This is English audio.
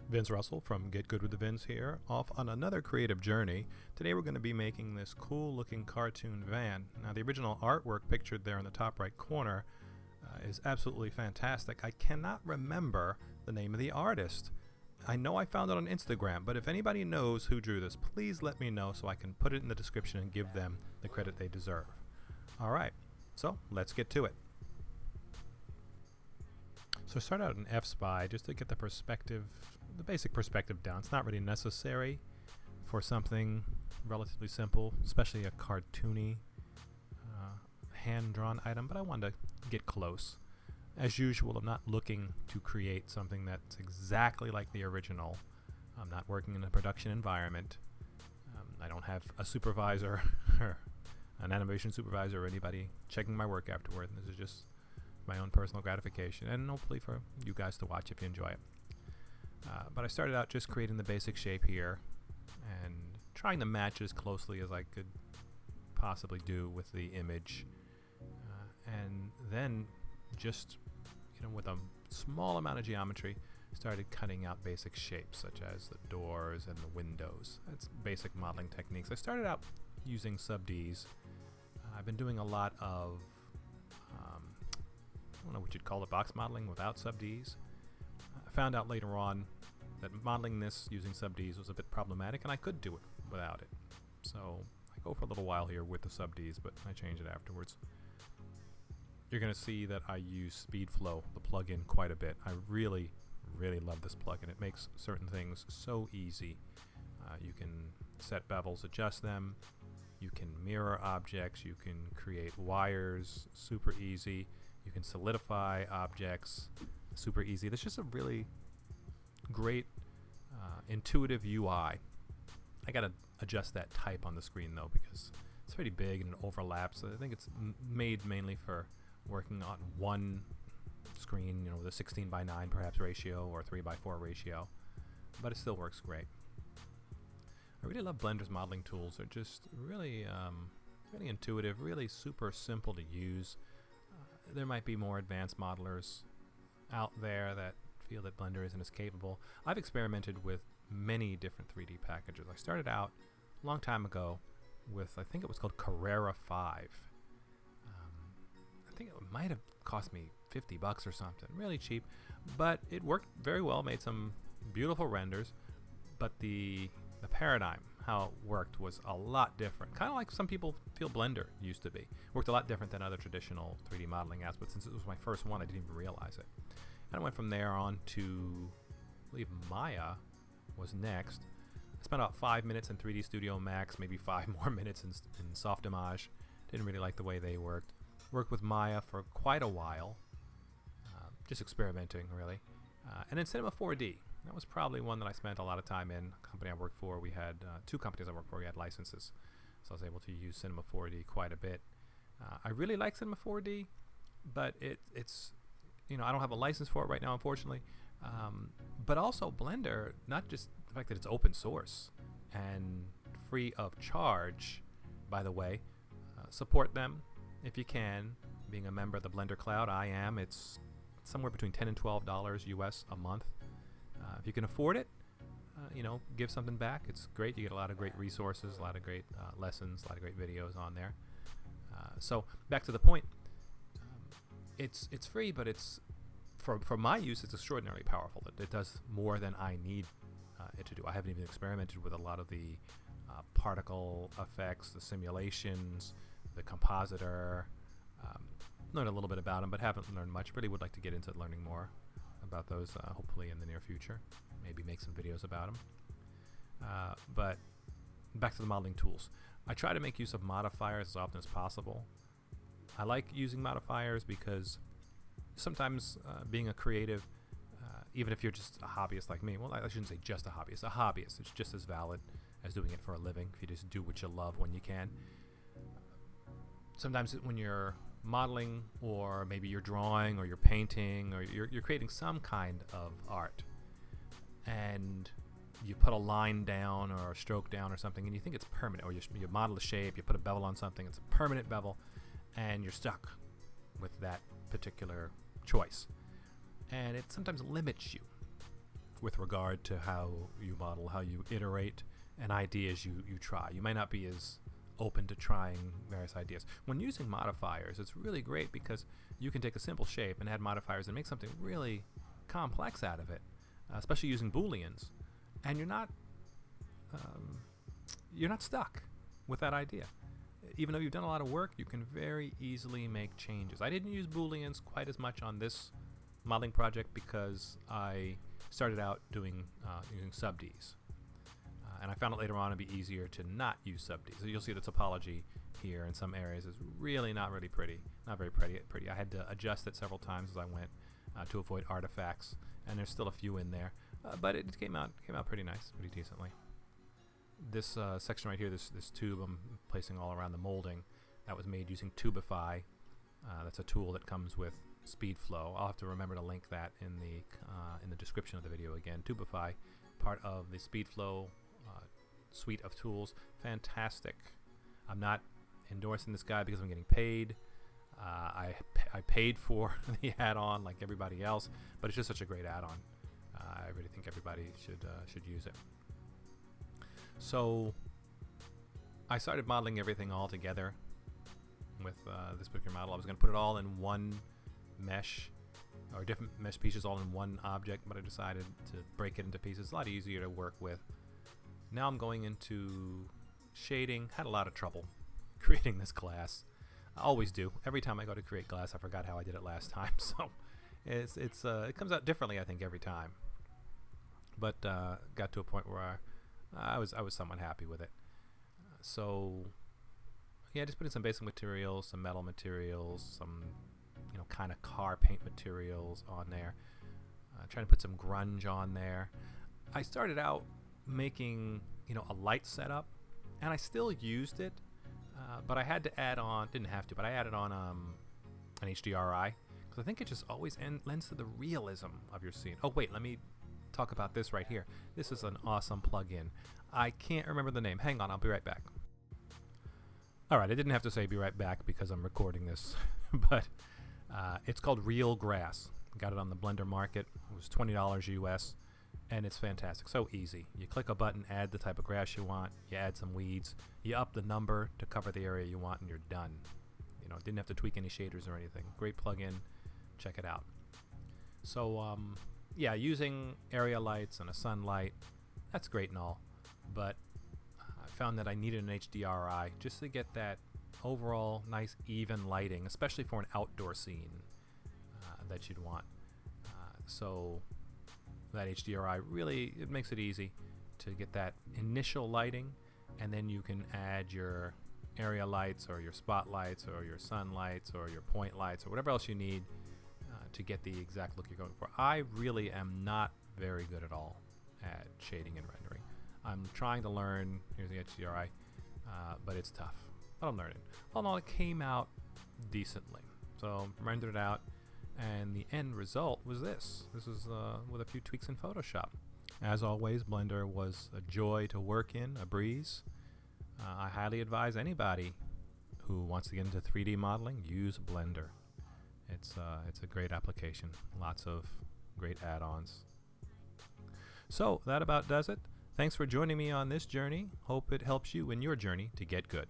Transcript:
Vince Russell from Get Good with the Vince here, off on another creative journey. Today we're going to be making this cool looking cartoon van. Now the original artwork pictured there in the top right corner is absolutely fantastic. I cannot remember the name of the artist. I know I found it on Instagram, but if anybody knows who drew this, please let me know so I can put it in the description and give them the credit they deserve. Alright, so let's get to it. So start out in F-Spy just to get the perspective, the basic perspective down. It's not really necessary for something relatively simple, especially a cartoony hand-drawn item, but I wanted to get close. As usual, I'm not looking to create something that's exactly like the original. I'm not working in a production environment. I don't have a supervisor or an animation supervisor or anybody checking my work afterward. This is just my own personal gratification and hopefully for you guys to watch if you enjoy it. But I started out just creating the basic shape here and trying to match it as closely as I could possibly do with the image. And then just, with a small amount of geometry, started cutting out basic shapes such as the doors and the windows. That's basic modeling techniques. I started out using sub-Ds. I've been doing a lot of I don't know what you'd call it, box modeling without sub-Ds. I found out later on that modeling this using sub-Ds was a bit problematic, and I could do it without it. So I go for a little while here with the sub-Ds, but I change it afterwards. You're going to see that I use SpeedFlow, the plugin, quite a bit. I really, really love this plugin. It makes certain things so easy. You can set bevels, adjust them. You can mirror objects. You can create wires, super easy. You can solidify objects, super easy. There's just a really great intuitive UI. I gotta adjust that type on the screen though because it's pretty big and it overlaps. I think it's made mainly for working on one screen, with a 16:9 perhaps ratio or 3:4 ratio, but it still works great. I really love Blender's modeling tools. They're just really, really intuitive, really super simple to use. There might be more advanced modelers out there that feel that Blender isn't as capable. I've experimented with many different 3D packages. I started out a long time ago with, I think it was called Carrera 5. I think it might have cost me $50 or something, really cheap, but it worked very well, made some beautiful renders, but the paradigm, how it worked, was a lot different. Kind of like some people feel Blender used to be. Worked a lot different than other traditional 3D modeling apps, but since it was my first one, I didn't even realize it. And I went from there on to, I believe Maya was next. I spent about 5 minutes in 3D Studio Max, maybe 5 more minutes in Softimage. Didn't really like the way they worked. Worked with Maya for quite a while, just experimenting really. And then Cinema 4D. That was probably one that I spent a lot of time in. A company I worked for, we had two companies I worked for, we had licenses. So I was able to use Cinema 4D quite a bit. I really like Cinema 4D, but it's, I don't have a license for it right now, unfortunately. But also Blender, not just the fact that it's open source and free of charge, by the way, support them if you can. Being a member of the Blender Cloud, I am. It's somewhere between $10 and $12 US a month. If you can afford it, give something back. It's great. You get a lot of great resources, a lot of great lessons, a lot of great videos on there. So back to the point. It's free, but it's for my use, it's extraordinarily powerful. It does more than I need it to do. I haven't even experimented with a lot of the particle effects, the simulations, the compositor. Learned a little bit about them, but haven't learned much. Really would like to get into learning more about those, hopefully in the near future. Maybe make some videos about them. But back to the modeling tools. I try to make use of modifiers as often as possible. I like using modifiers because sometimes being a creative, even if you're just a hobbyist like me, well, I shouldn't say just a hobbyist. It's just as valid as doing it for a living if you just do what you love when you can. Sometimes when you're modeling, or maybe you're drawing, or you're painting, or you're creating some kind of art, and you put a line down or a stroke down or something, and you think it's permanent, or you model a shape, you put a bevel on something, it's a permanent bevel, and you're stuck with that particular choice. And it sometimes limits you with regard to how you model, how you iterate, and ideas you try. You might not be as open to trying various ideas. When using modifiers, it's really great because you can take a simple shape and add modifiers and make something really complex out of it, especially using Booleans, and you're not stuck with that idea. Even though you've done a lot of work, you can very easily make changes. I didn't use Booleans quite as much on this modeling project because I started out using sub-Ds. And I found it later on to be easier to not use sub-Ds. So you'll see the topology here in some areas is really not very pretty. I had to adjust it several times as I went to avoid artifacts, and there's still a few in there. But it came out pretty nice, pretty decently. This section right here, this tube I'm placing all around the molding, that was made using Tubify. That's a tool that comes with SpeedFlow. I'll have to remember to link that in the description of the video again. Tubify, part of the SpeedFlow suite of tools. Fantastic. I'm not endorsing this guy because I'm getting paid. I paid for the add-on like everybody else, but it's just such a great add-on. I really think everybody should use it. So I started modeling everything all together with this particular model. I was going to put it all in one mesh, or different mesh pieces all in one object, but I decided to break it into pieces. It's a lot easier to work with. Now I'm going into shading. Had a lot of trouble creating this glass. I always do. Every time I go to create glass, I forgot how I did it last time. So it comes out differently, I think, every time. But got to a point where I was somewhat happy with it. So yeah, just putting some basic materials, some metal materials, some kind of car paint materials on there. Trying to put some grunge on there. I started out making a light setup, and I still used it, but I had to add on. Didn't have to, but I added on an HDRI because I think it just always lends to the realism of your scene. Oh wait, let me talk about this right here. This is an awesome plugin. I can't remember the name. Hang on, I'll be right back. Alright, I didn't have to say be right back because I'm recording this, but it's called Real Grass. Got it on the Blender Market. It was $20 US, and it's fantastic. So easy. You click a button, add the type of grass you want, you add some weeds, you up the number to cover the area you want, and you're done. Didn't have to tweak any shaders or anything. Great plugin. Check it out. So yeah, using area lights and a sunlight, that's great and all, but I found that I needed an HDRI just to get that overall nice even lighting, especially for an outdoor scene that you'd want. So that HDRI really, it makes it easy to get that initial lighting, and then you can add your area lights or your spotlights or your sunlights or your point lights or whatever else you need to get the exact look you're going for. I really am not very good at all at shading and rendering. I'm trying to learn. Here's the HDRI, but it's tough. But I'm learning. All in all, it came out decently. So rendered it out, and the end result was this. This is with a few tweaks in Photoshop. As always, Blender was a joy to work in, a breeze. I highly advise anybody who wants to get into 3D modeling, use Blender. It's a great application. Lots of great add-ons. So that about does it. Thanks for joining me on this journey. Hope it helps you in your journey to get good.